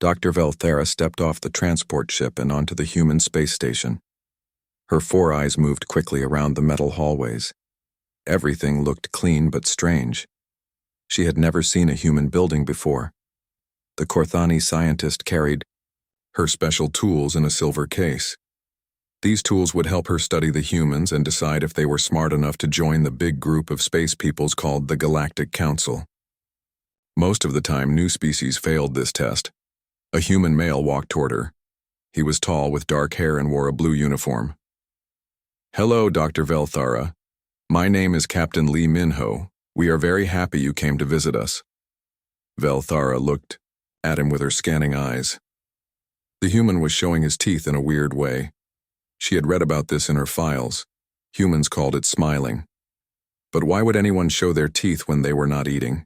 Dr. Velthera stepped off the transport ship and onto the human space station. Her four eyes moved quickly around the metal hallways. Everything looked clean but strange. She had never seen a human building before. The Korthani scientist carried her special tools in a silver case. These tools would help her study the humans and decide if they were smart enough to join the big group of space peoples called the Galactic Council. Most of the time, new species failed this test. A human male walked toward her. He was tall with dark hair and wore a blue uniform. "Hello, Dr. Velthara. My name is Captain Lee Minho. We are very happy you came to visit us." Velthara looked at him with her scanning eyes. The human was showing his teeth in a weird way. She had read about this in her files. Humans called it smiling. But why would anyone show their teeth when they were not eating?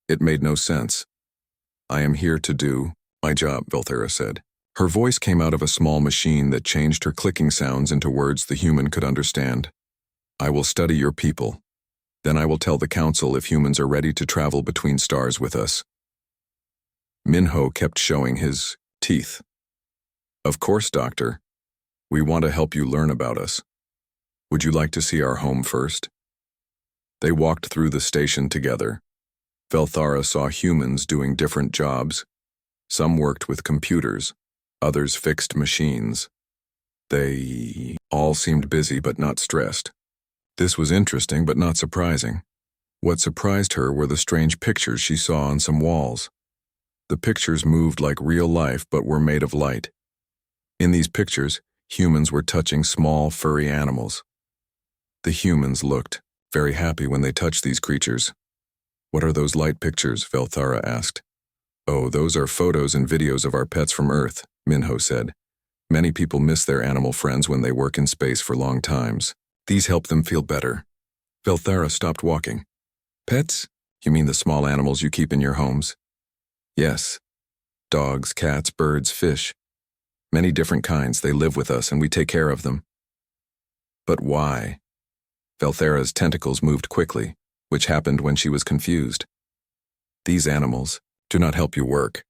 It made no sense. "I am here to do my job," Velthara said. Her voice came out of a small machine that changed her clicking sounds into words the human could understand. "I will study your people. Then I will tell the council if humans are ready to travel between stars with us." Minho kept showing his teeth. "Of course, Doctor. We want to help you learn about us. Would you like to see our home first?" They walked through the station together. Velthara saw humans doing different jobs. Some worked with computers, others fixed machines. They all seemed busy but not stressed. This was interesting but not surprising. What surprised her were the strange pictures she saw on some walls. The pictures moved like real life but were made of light. In these pictures, humans were touching small, furry animals. The humans looked very happy when they touched these creatures. "What are those light pictures?" Velthara asked. "Oh, those are photos and videos of our pets from Earth," Minho said. "Many people miss their animal friends when they work in space for long times. These help them feel better." Velthara stopped walking. "Pets? You mean the small animals you keep in your homes?" "Yes. Dogs, cats, birds, fish. Many different kinds. They live with us and we take care of them." "But why?" Velthara's tentacles moved quickly, which happened when she was confused. "These animals do not help you work.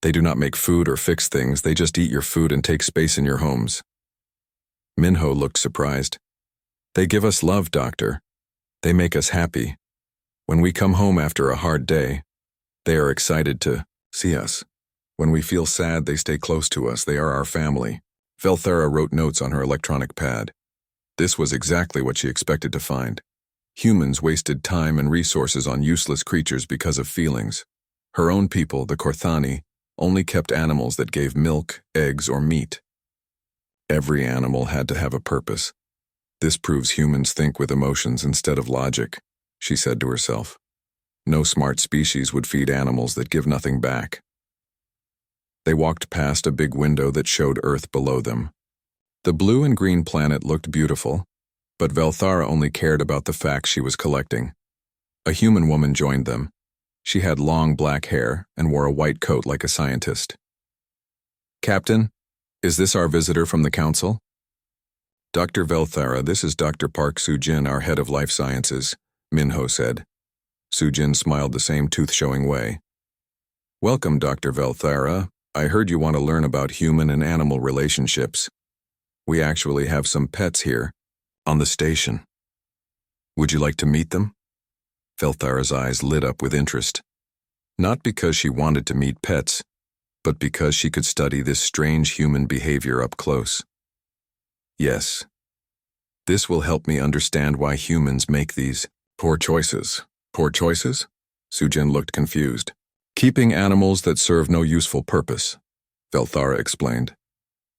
They do not make food or fix things. They just eat your food and take space in your homes." Minho looked surprised. "They give us love, Doctor. They make us happy. When we come home after a hard day, they are excited to see us. When we feel sad, they stay close to us. They are our family." Velthara wrote notes on her electronic pad. This was exactly what she expected to find. Humans wasted time and resources on useless creatures because of feelings. Her own people, the Korthani, only kept animals that gave milk, eggs, or meat. Every animal had to have a purpose. "This proves humans think with emotions instead of logic," she said to herself. "No smart species would feed animals that give nothing back." They walked past a big window that showed Earth below them. The blue and green planet looked beautiful, but Velthara only cared about the facts she was collecting. A human woman joined them. She had long black hair and wore a white coat like a scientist. "Captain, is this our visitor from the council?" "Dr. Velthara, this is Dr. Park Sujin, our head of life sciences," Minho said. Sujin smiled the same tooth-showing way. "Welcome, Dr. Velthara. I heard you want to learn about human and animal relationships. We actually have some pets here, on the station. Would you like to meet them?" Velthara's eyes lit up with interest. Not because she wanted to meet pets, but because she could study this strange human behavior up close. "Yes. This will help me understand why humans make these poor choices." "Poor choices?" Sujin looked confused. "Keeping animals that serve no useful purpose," Velthara explained.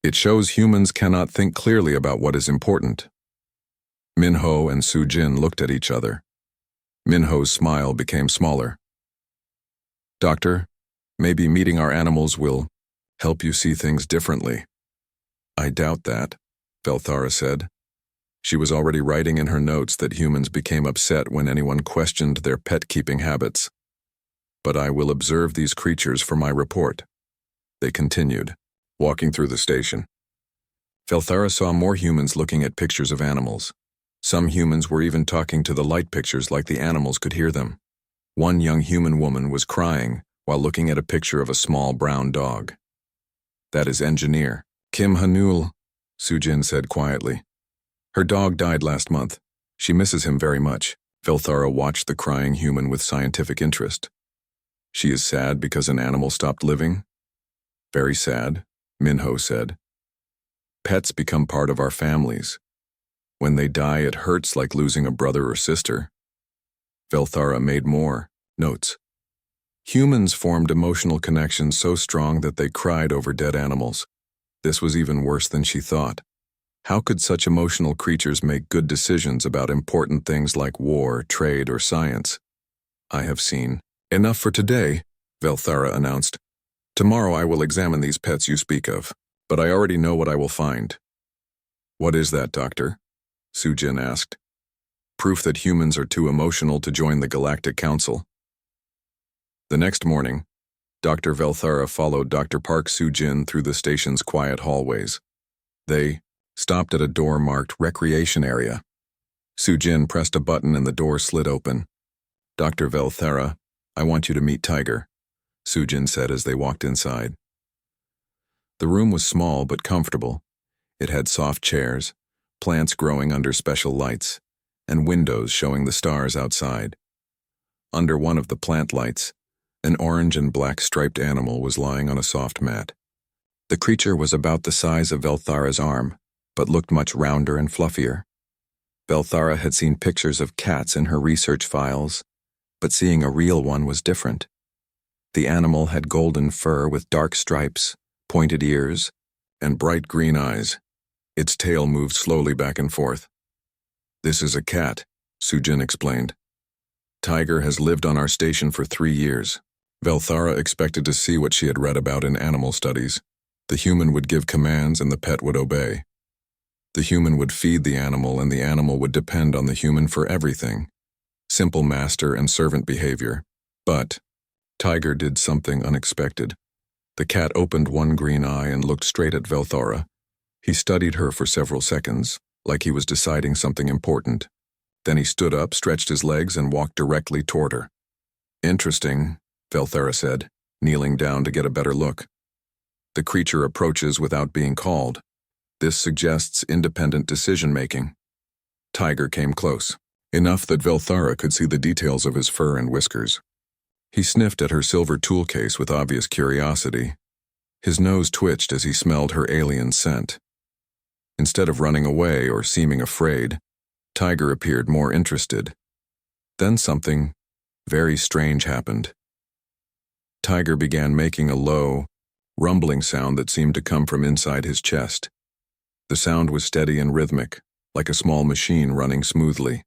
"It shows humans cannot think clearly about what is important." Minho and Sujin looked at each other. Minho's smile became smaller. "Doctor, maybe meeting our animals will help you see things differently." "I doubt that," Velthara said. She was already writing in her notes that humans became upset when anyone questioned their pet-keeping habits. "But I will observe these creatures for my report." They continued, walking through the station. Velthara saw more humans looking at pictures of animals. Some humans were even talking to the light pictures like the animals could hear them. One young human woman was crying while looking at a picture of a small brown dog. That is Engineer Kim Hanul, Sujin said quietly. Her dog died last month. She misses him very much. Velthara watched the crying human with scientific interest. She is sad because an animal stopped living? Very sad, Minho said. Pets become part of our families. When they die, it hurts like losing a brother or sister. Velthara made more notes. Humans formed emotional connections so strong that they cried over dead animals. This was even worse than she thought. How could such emotional creatures make good decisions about important things like war, trade, or science? I have seen. Enough for today, Velthara announced. Tomorrow I will examine these pets you speak of, but I already know what I will find. What is that, Doctor? Sujin asked. Proof that humans are too emotional to join the Galactic Council. The next morning, Dr. Velthara followed Dr. Park Sujin through the station's quiet hallways. They stopped at a door marked Recreation Area. Sujin pressed a button and the door slid open. Dr. Velthara, I want you to meet Tiger, Sujin said as they walked inside. The room was small but comfortable. It had soft chairs, plants growing under special lights, and windows showing the stars outside. Under one of the plant lights, an orange and black striped animal was lying on a soft mat. The creature was about the size of Velthara's arm, but looked much rounder and fluffier. Velthara had seen pictures of cats in her research files, but seeing a real one was different. The animal had golden fur with dark stripes, pointed ears, and bright green eyes. Its tail moved slowly back and forth. This is a cat, Sujin explained. Tiger has lived on our station for 3 years. Velthara expected to see what she had read about in animal studies. The human would give commands and the pet would obey. The human would feed the animal and the animal would depend on the human for everything. Simple master and servant behavior. But Tiger did something unexpected. The cat opened one green eye and looked straight at Velthara. He studied her for several seconds, like he was deciding something important. Then he stood up, stretched his legs, and walked directly toward her. Interesting, Velthara said, kneeling down to get a better look. The creature approaches without being called. This suggests independent decision-making. Tiger came close, enough that Velthara could see the details of his fur and whiskers. He sniffed at her silver tool case with obvious curiosity. His nose twitched as he smelled her alien scent. Instead of running away or seeming afraid, Tiger appeared more interested. Then something very strange happened. Tiger began making a low, rumbling sound that seemed to come from inside his chest. The sound was steady and rhythmic, like a small machine running smoothly.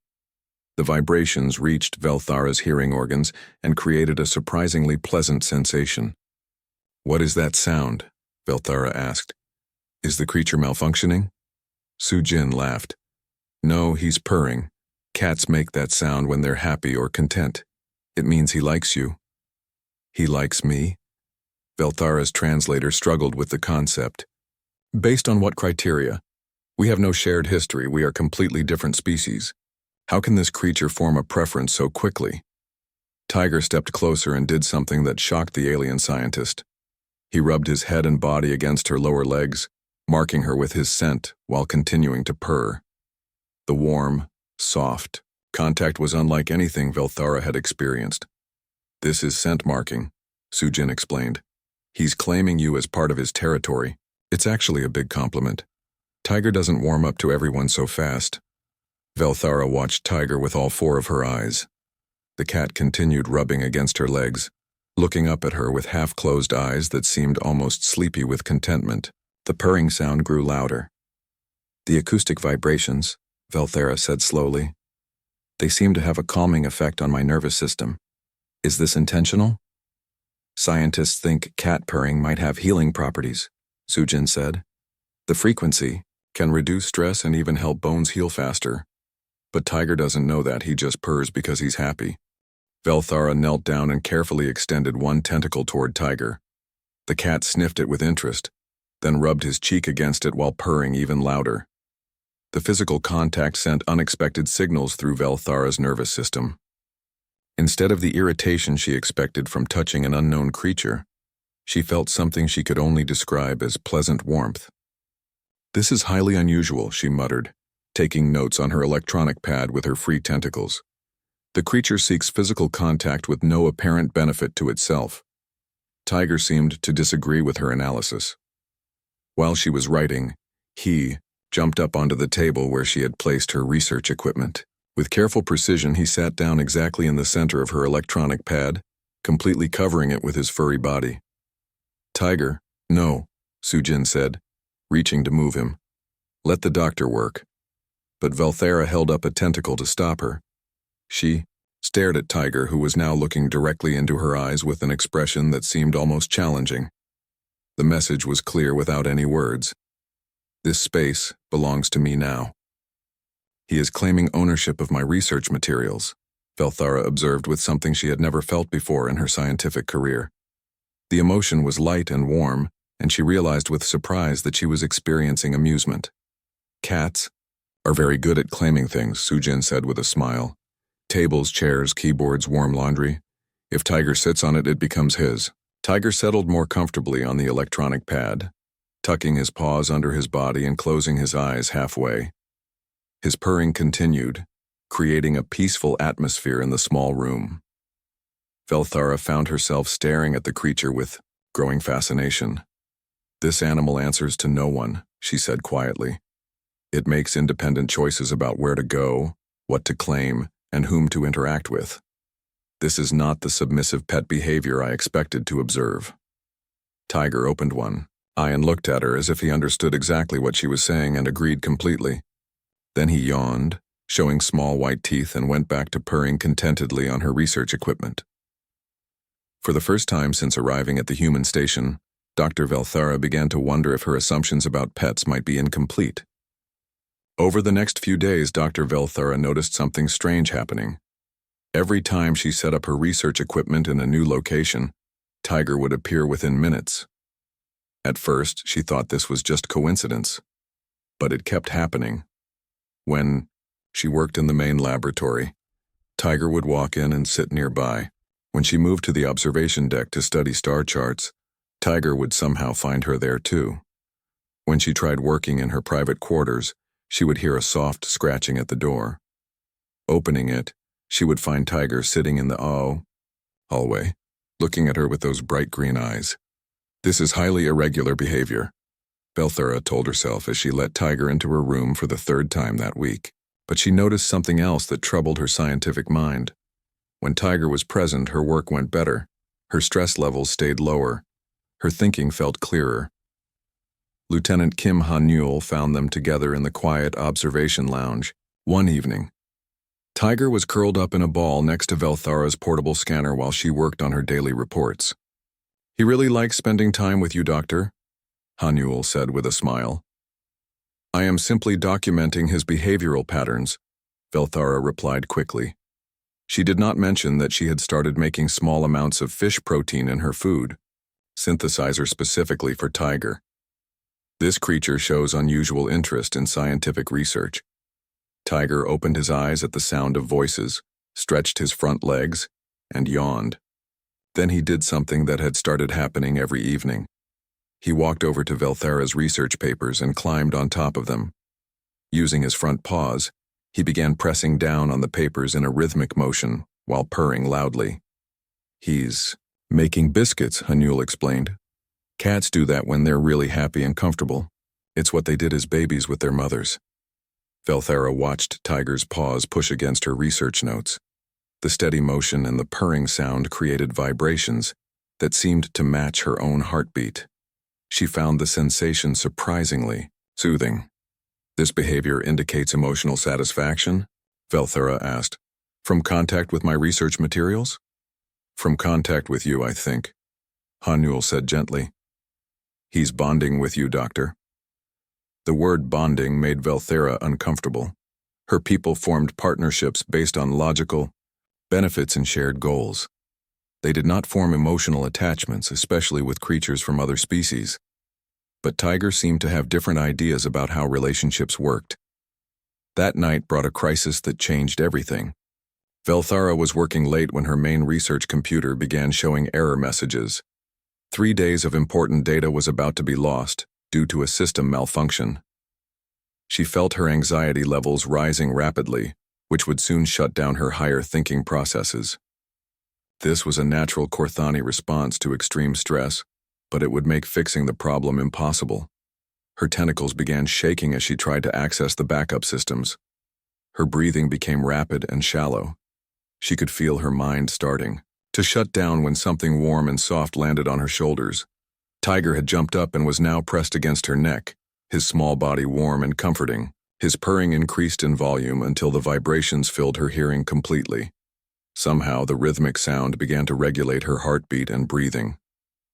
The vibrations reached Velthara's hearing organs and created a surprisingly pleasant sensation. What is that sound? Velthara asked. Is the creature malfunctioning? Sujin laughed. No, he's purring. Cats make that sound when they're happy or content. It means he likes you. He likes me? Velthara's translator struggled with the concept. Based on what criteria? We have no shared history. We are completely different species. How can this creature form a preference so quickly? Tiger stepped closer and did something that shocked the alien scientist. He rubbed his head and body against her lower legs, marking her with his scent while continuing to purr. The warm, soft contact was unlike anything Velthara had experienced. This is scent marking, Sujin explained. He's claiming you as part of his territory. It's actually a big compliment. Tiger doesn't warm up to everyone so fast. Velthara watched Tiger with all 4 of her eyes. The cat continued rubbing against her legs, looking up at her with half-closed eyes that seemed almost sleepy with contentment. The purring sound grew louder. The acoustic vibrations, Velthara said slowly. They seem to have a calming effect on my nervous system. Is this intentional? Scientists think cat purring might have healing properties, Sujin said. The frequency can reduce stress and even help bones heal faster. But Tiger doesn't know that, he just purrs because he's happy. Velthara knelt down and carefully extended one tentacle toward Tiger. The cat sniffed it with interest, then rubbed his cheek against it while purring even louder. The physical contact sent unexpected signals through Velthara's nervous system. Instead of the irritation she expected from touching an unknown creature, she felt something she could only describe as pleasant warmth. "This is highly unusual," she muttered, taking notes on her electronic pad with her free tentacles. "The creature seeks physical contact with no apparent benefit to itself." Tiger seemed to disagree with her analysis. While she was writing, he jumped up onto the table where she had placed her research equipment. With careful precision, he sat down exactly in the center of her electronic pad, completely covering it with his furry body. "Tiger, no," Sujin said, reaching to move him. "Let the doctor work." But Velthera held up a tentacle to stop her. She stared at Tiger, who was now looking directly into her eyes with an expression that seemed almost challenging. The message was clear without any words. "This space belongs to me now." "He is claiming ownership of my research materials," Velthara observed with something she had never felt before in her scientific career. The emotion was light and warm, and she realized with surprise that she was experiencing amusement. "Cats are very good at claiming things," Sujin said with a smile. "Tables, chairs, keyboards, warm laundry. If Tiger sits on it, it becomes his." Tiger settled more comfortably on the electronic pad, tucking his paws under his body and closing his eyes halfway. His purring continued, creating a peaceful atmosphere in the small room. Velthara found herself staring at the creature with growing fascination. "This animal answers to no one," she said quietly. "It makes independent choices about where to go, what to claim, and whom to interact with. This is not the submissive pet behavior I expected to observe." Tiger opened one eye and looked at her as if he understood exactly what she was saying and agreed completely. Then he yawned, showing small white teeth, and went back to purring contentedly on her research equipment. For the first time since arriving at the human station, Dr. Velthara began to wonder if her assumptions about pets might be incomplete. Over the next few days, Dr. Velthara noticed something strange happening. Every time she set up her research equipment in a new location, Tiger would appear within minutes. At first, she thought this was just coincidence, but it kept happening. When she worked in the main laboratory, Tiger would walk in and sit nearby. When she moved to the observation deck to study star charts, Tiger would somehow find her there too. When she tried working in her private quarters, she would hear a soft scratching at the door. Opening it, she would find Tiger sitting in the hallway, looking at her with those bright green eyes. "This is highly irregular behavior," Velthara told herself as she let Tiger into her room for the third time that week. But she noticed something else that troubled her scientific mind. When Tiger was present, her work went better. Her stress levels stayed lower. Her thinking felt clearer. Lieutenant Kim Ha-Newell found them together in the quiet observation lounge one evening. Tiger was curled up in a ball next to Velthara's portable scanner while she worked on her daily reports. "He really likes spending time with you, Doctor," Ha-Newell said with a smile. "I am simply documenting his behavioral patterns," Velthara replied quickly. She did not mention that she had started making small amounts of fish protein in her food, synthesizer specifically for Tiger. This creature shows unusual interest in scientific research. Tiger opened his eyes at the sound of voices, stretched his front legs, and yawned. Then he did something that had started happening every evening. He walked over to Velthara's research papers and climbed on top of them. Using his front paws, he began pressing down on the papers in a rhythmic motion while purring loudly. "He's making biscuits," Ha-Newell explained. "Cats do that when they're really happy and comfortable. It's what they did as babies with their mothers." Velthara watched Tiger's paws push against her research notes. The steady motion and the purring sound created vibrations that seemed to match her own heartbeat. She found the sensation surprisingly soothing. "This behavior indicates emotional satisfaction?" Velthara asked. "From contact with my research materials?" "From contact with you, I think," Ha-Newell said gently. "He's bonding with you, Doctor." The word bonding made Velthara uncomfortable. Her people formed partnerships based on logical benefits and shared goals. They did not form emotional attachments, especially with creatures from other species. But Tiger seemed to have different ideas about how relationships worked. That night brought a crisis that changed everything. Velthara was working late when her main research computer began showing error messages. 3 days of important data was about to be lost due to a system malfunction. She felt her anxiety levels rising rapidly, which would soon shut down her higher thinking processes. This was a natural Corthani response to extreme stress, but it would make fixing the problem impossible. Her tentacles began shaking as she tried to access the backup systems. Her breathing became rapid and shallow. She could feel her mind starting to shut down when something warm and soft landed on her shoulders. Tiger had jumped up and was now pressed against her neck, his small body warm and comforting. His purring increased in volume until the vibrations filled her hearing completely. Somehow, the rhythmic sound began to regulate her heartbeat and breathing.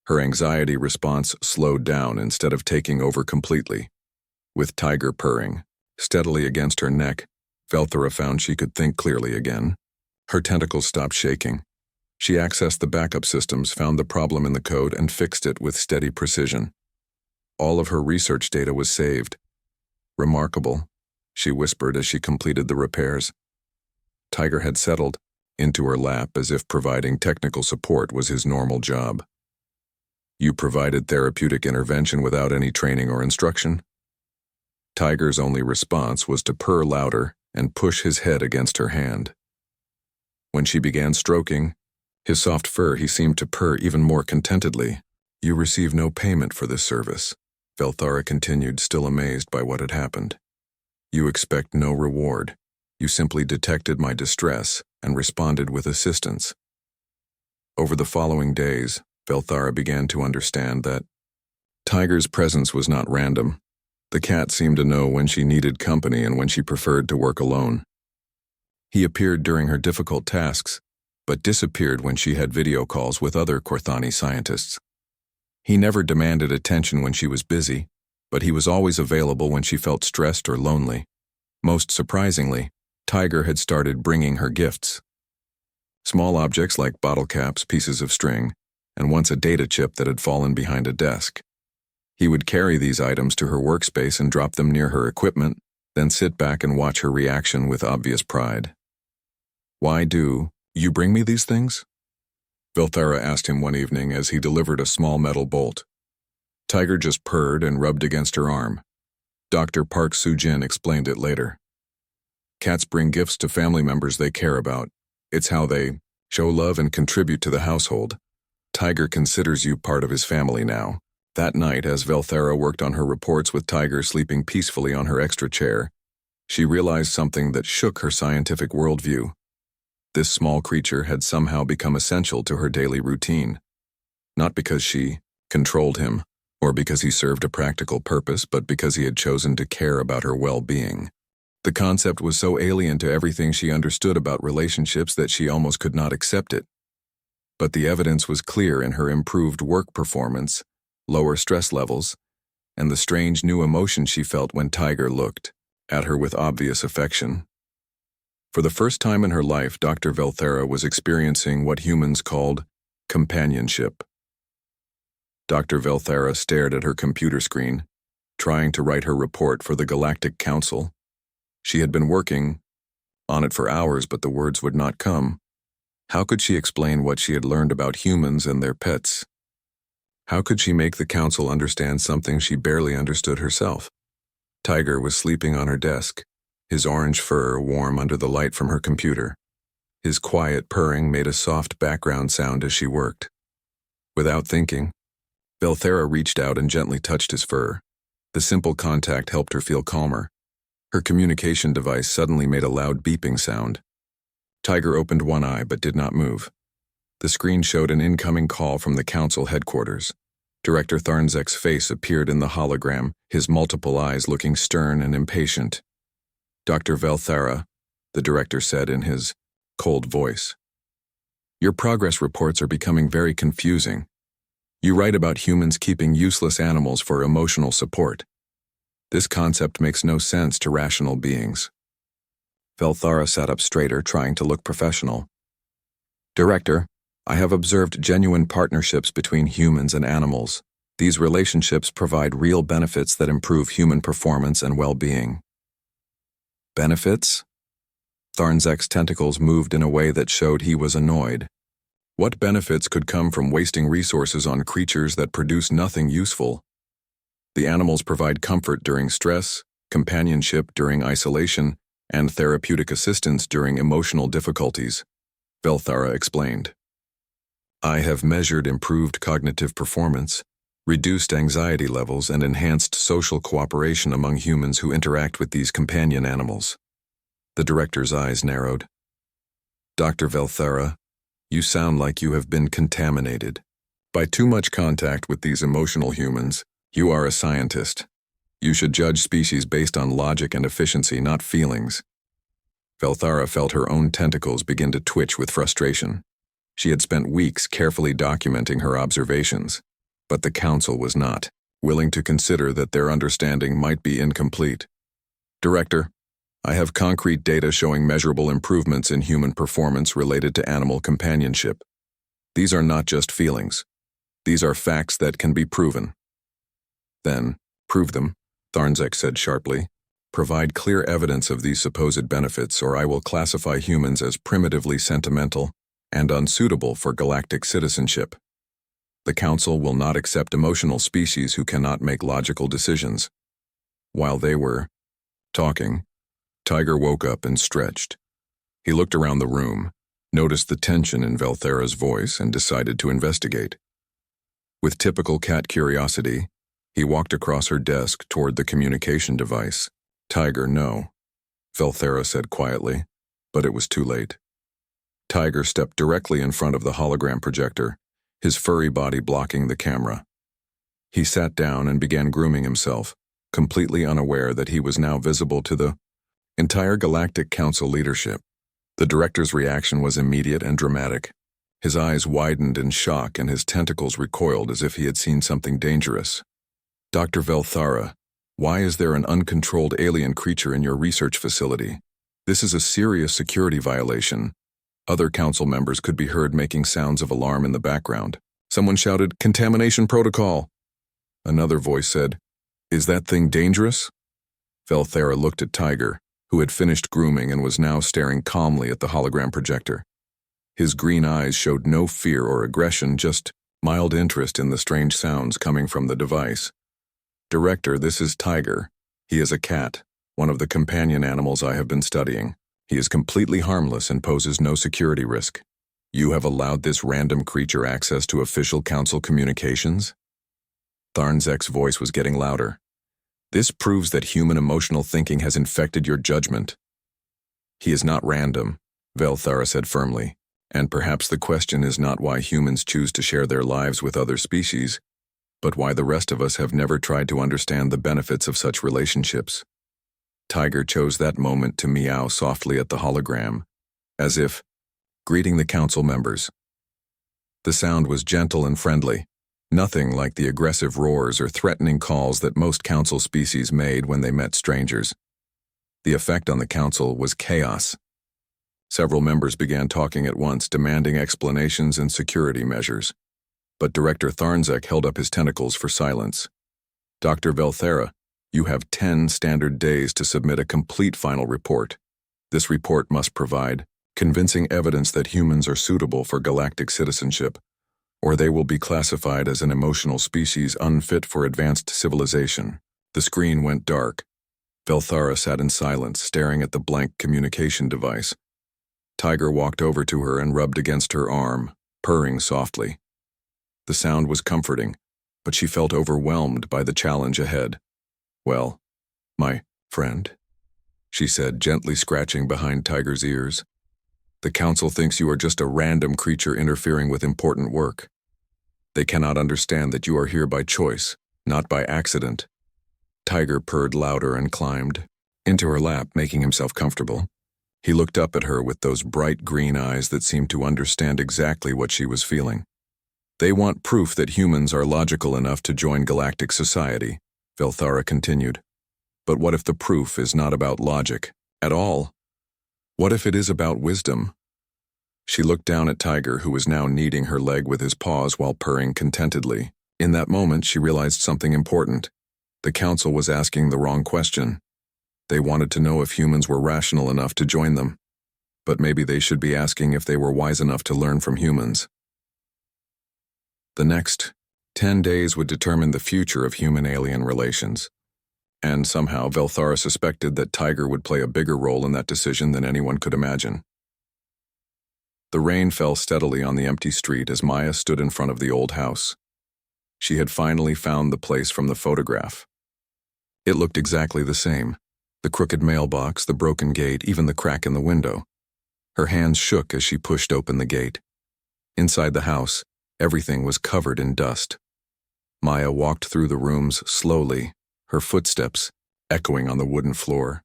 Her anxiety response slowed down instead of taking over completely. With Tiger purring steadily against her neck, Velthara found she could think clearly again. Her tentacles stopped shaking. She accessed the backup systems, found the problem in the code, and fixed it with steady precision. All of her research data was saved. Remarkable, she whispered as she completed the repairs. Tiger had settled into her lap as if providing technical support was his normal job. You provided therapeutic intervention without any training or instruction? Tiger's only response was to purr louder and push his head against her hand. When she began stroking his soft fur, he seemed to purr even more contentedly. You receive no payment for this service, Velthara continued, still amazed by what had happened. You expect no reward. You simply detected my distress and responded with assistance. Over the following days, Velthara began to understand that Tiger's presence was not random. The cat seemed to know when she needed company and when she preferred to work alone. He appeared during her difficult tasks, but disappeared when she had video calls with other Corthani scientists. He never demanded attention when she was busy, but he was always available when she felt stressed or lonely. Most surprisingly, Tiger had started bringing her gifts. Small objects like bottle caps, pieces of string, and once a data chip that had fallen behind a desk. He would carry these items to her workspace and drop them near her equipment, then sit back and watch her reaction with obvious pride. Why do you bring me these things? Velthara asked him one evening as he delivered a small metal bolt. Tiger just purred and rubbed against her arm. Dr. Park Soo-jin explained it later. Cats bring gifts to family members they care about. It's how they show love and contribute to the household. Tiger considers you part of his family now. That night, as Velthara worked on her reports with Tiger sleeping peacefully on her extra chair, she realized something that shook her scientific worldview. This small creature had somehow become essential to her daily routine. Not because she controlled him, or because he served a practical purpose, but because he had chosen to care about her well-being. The concept was so alien to everything she understood about relationships that she almost could not accept it. But the evidence was clear in her improved work performance, lower stress levels, and the strange new emotion she felt when Tiger looked at her with obvious affection. For the first time in her life, Dr. Velthara was experiencing what humans called companionship. Dr. Velthara stared at her computer screen, trying to write her report for the Galactic Council. She had been working on it for hours, but the words would not come. How could she explain what she had learned about humans and their pets? How could she make the council understand something she barely understood herself? Tiger was sleeping on her desk, his orange fur warm under the light from her computer. His quiet purring made a soft background sound as she worked. Without thinking, Velthara reached out and gently touched his fur. The simple contact helped her feel calmer. Her communication device suddenly made a loud beeping sound. Tiger opened one eye but did not move. The screen showed an incoming call from the council headquarters. Director Tharnzek's face appeared in the hologram, his multiple eyes looking stern and impatient. Dr. Velthara, the director said in his cold voice. Your progress reports are becoming very confusing. You write about humans keeping useless animals for emotional support. This concept makes no sense to rational beings. Velthara sat up straighter, trying to look professional. Director, I have observed genuine partnerships between humans and animals. These relationships provide real benefits that improve human performance and well-being. Benefits? Tharnzek's tentacles moved in a way that showed he was annoyed. What benefits could come from wasting resources on creatures that produce nothing useful? The animals provide comfort during stress, companionship during isolation, and therapeutic assistance during emotional difficulties, Velthara explained. I have measured improved cognitive performance, reduced anxiety levels, and enhanced social cooperation among humans who interact with these companion animals. The director's eyes narrowed. Dr. Velthara, you sound like you have been contaminated. By too much contact with these emotional humans, you are a scientist. You should judge species based on logic and efficiency, not feelings. Velthara felt her own tentacles begin to twitch with frustration. She had spent weeks carefully documenting her observations, but the council was not, willing to consider that their understanding might be incomplete. Director, I have concrete data showing measurable improvements in human performance related to animal companionship. These are not just feelings. These are facts that can be proven. Then, prove them, Tharnzek said sharply. Provide clear evidence of these supposed benefits, or I will classify humans as primitively sentimental and unsuitable for galactic citizenship. The Council will not accept emotional species who cannot make logical decisions. While they were talking, Tiger woke up and stretched. He looked around the room, noticed the tension in Velthara's voice, and decided to investigate. With typical cat curiosity, he walked across her desk toward the communication device. Tiger, no, Velthara said quietly, but it was too late. Tiger stepped directly in front of the hologram projector, his furry body blocking the camera. He sat down and began grooming himself, completely unaware that he was now visible to the entire Galactic Council leadership. The director's reaction was immediate and dramatic. His eyes widened in shock and his tentacles recoiled as if he had seen something dangerous. Dr. Velthara, why is there an uncontrolled alien creature in your research facility? This is a serious security violation. Other council members could be heard making sounds of alarm in the background. Someone shouted, "Contamination protocol!" Another voice said, "Is that thing dangerous?" Velthara looked at Tiger, who had finished grooming and was now staring calmly at the hologram projector. His green eyes showed no fear or aggression, just mild interest in the strange sounds coming from the device. Director, this is Tiger. He is a cat, one of the companion animals I have been studying. He is completely harmless and poses no security risk. You have allowed this random creature access to official council communications? Tharnzek's voice was getting louder. This proves that human emotional thinking has infected your judgment. He is not random, Velthara said firmly, and perhaps the question is not why humans choose to share their lives with other species, but why the rest of us have never tried to understand the benefits of such relationships. Tiger chose that moment to meow softly at the hologram, as if greeting the council members. The sound was gentle and friendly, nothing like the aggressive roars or threatening calls that most council species made when they met strangers. The effect on the council was chaos. Several members began talking at once, demanding explanations and security measures. But Director Tharnzek held up his tentacles for silence. Dr. Velthara, you have 10 standard days to submit a complete final report. This report must provide convincing evidence that humans are suitable for galactic citizenship, or they will be classified as an emotional species unfit for advanced civilization. The screen went dark. Velthara sat in silence, staring at the blank communication device. Tiger walked over to her and rubbed against her arm, purring softly. The sound was comforting, but she felt overwhelmed by the challenge ahead. Well, my friend, she said, gently scratching behind Tiger's ears. The council thinks you are just a random creature interfering with important work. They cannot understand that you are here by choice, not by accident. Tiger purred louder and climbed into her lap, making himself comfortable. He looked up at her with those bright green eyes that seemed to understand exactly what she was feeling. They want proof that humans are logical enough to join galactic society, Velthara continued. But what if the proof is not about logic at all? What if it is about wisdom? She looked down at Tiger, who was now kneading her leg with his paws while purring contentedly. In that moment, she realized something important. The council was asking the wrong question. They wanted to know if humans were rational enough to join them. but maybe they should be asking if they were wise enough to learn from humans. The next 10 days would determine the future of human-alien relations, and somehow Velthara suspected that Tiger would play a bigger role in that decision than anyone could imagine. The rain fell steadily on the empty street as Maya stood in front of the old house. She had finally found the place from the photograph. It looked exactly the same. The crooked mailbox, the broken gate, even the crack in the window. Her hands shook as she pushed open the gate. Inside the house, everything was covered in dust. Maya walked through the rooms slowly, her footsteps echoing on the wooden floor.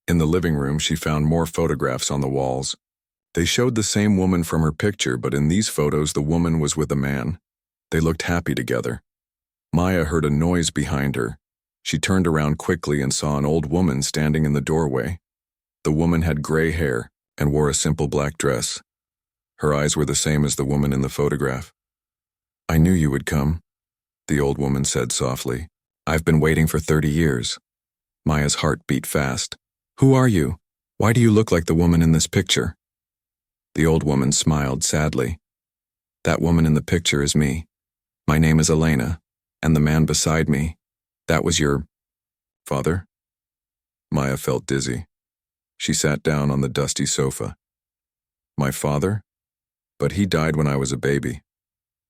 In the living room, she found more photographs on the walls. They showed the same woman from her picture, but in these photos, the woman was with a man. They looked happy together. Maya heard a noise behind her. She turned around quickly and saw an old woman standing in the doorway. The woman had gray hair and wore a simple black dress. Her eyes were the same as the woman in the photograph. "I knew you would come," the old woman said softly. "I've been waiting for 30 years. Maya's heart beat fast. "Who are you? Why do you look like the woman in this picture?" The old woman smiled sadly. "That woman in the picture is me. My name is Elena, and the man beside me, that was your father?" Maya felt dizzy. She sat down on the dusty sofa. "My father? But he died when I was a baby.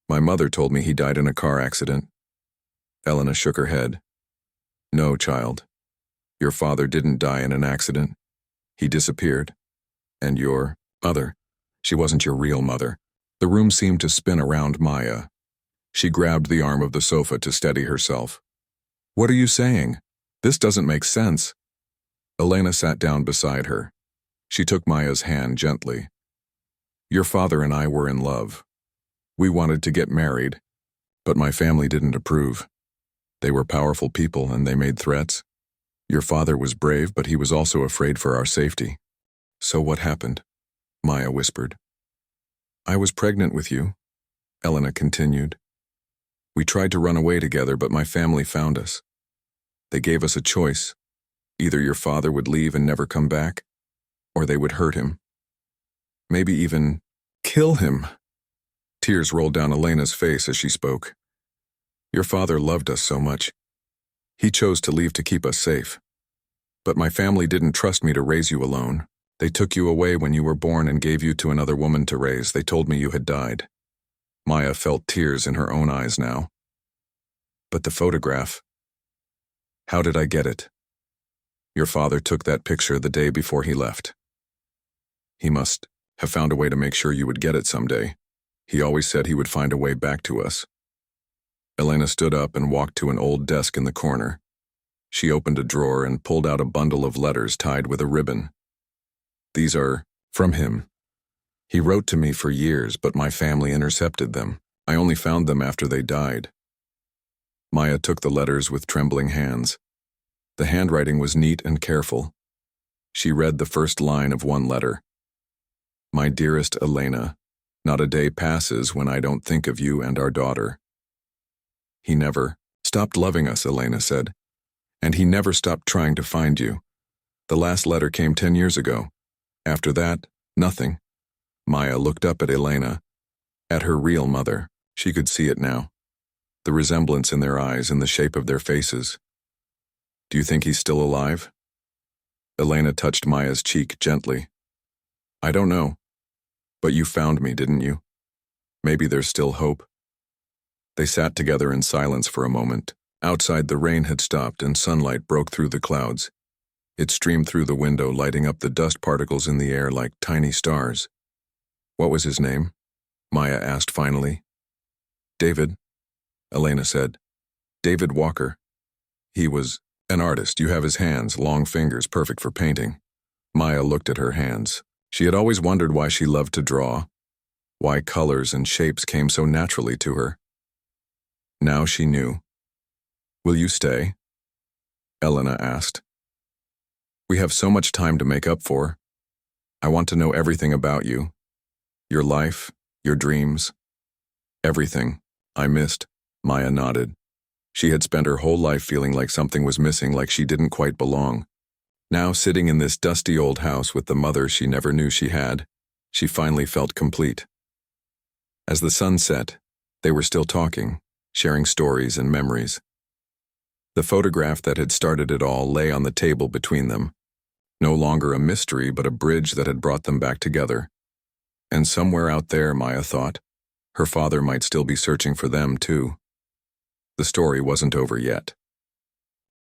My mother told me he died in a car accident." Elena shook her head. "No, child. Your father didn't die in an accident. He disappeared. And your mother, she wasn't your real mother." The room seemed to spin around Maya. She grabbed the arm of the sofa to steady herself. "What are you saying? This doesn't make sense." Elena sat down beside her. She took Maya's hand gently. "Your father and I were in love. We wanted to get married, but my family didn't approve. They were powerful people and they made threats. Your father was brave, but he was also afraid for our safety." "So what happened?" Maya whispered. "I was pregnant with you," Elena continued. "We tried to run away together, but my family found us. They gave us a choice. Either your father would leave and never come back, or they would hurt him. Maybe even kill him." Tears rolled down Elena's face as she spoke. "Your father loved us so much. He chose to leave to keep us safe. But my family didn't trust me to raise you alone. They took you away when you were born and gave you to another woman to raise. They told me you had died." Maya felt tears in her own eyes now. "But the photograph. How did I get it?" "Your father took that picture the day before he left. He must have found a way to make sure you would get it someday. He always said he would find a way back to us." Elena stood up and walked to an old desk in the corner. She opened a drawer and pulled out a bundle of letters tied with a ribbon. "These are from him. He wrote to me for years, but my family intercepted them. I only found them after they died." Maya took the letters with trembling hands. The handwriting was neat and careful. She read the first line of one letter. "My dearest Elena, not a day passes when I don't think of you and our daughter." "He never stopped loving us," Elena said. "And he never stopped trying to find you. The last letter came 10 years ago. After that, nothing." Maya looked up at Elena, at her real mother. She could see it now. The resemblance in their eyes and the shape of their faces. "Do you think he's still alive?" Elena touched Maya's cheek gently. "I don't know. But you found me, didn't you? Maybe there's still hope." They sat together in silence for a moment. Outside, the rain had stopped and sunlight broke through the clouds. It streamed through the window, lighting up the dust particles in the air like tiny stars. "What was his name?" Maya asked finally. "David," Elena said. "David Walker. He was an artist. You have his hands, long fingers, perfect for painting." Maya looked at her hands. She had always wondered why she loved to draw, why colors and shapes came so naturally to her. Now she knew. "Will you stay?" Elena asked. "We have so much time to make up for. I want to know everything about you. Your life, your dreams. Everything I missed." Maya nodded. She had spent her whole life feeling like something was missing, like she didn't quite belong. Now, sitting in this dusty old house with the mother she never knew she had, she finally felt complete. As the sun set, they were still talking, sharing stories and memories. The photograph that had started it all lay on the table between them, no longer a mystery but a bridge that had brought them back together. And somewhere out there, Maya thought, her father might still be searching for them too. The story wasn't over yet.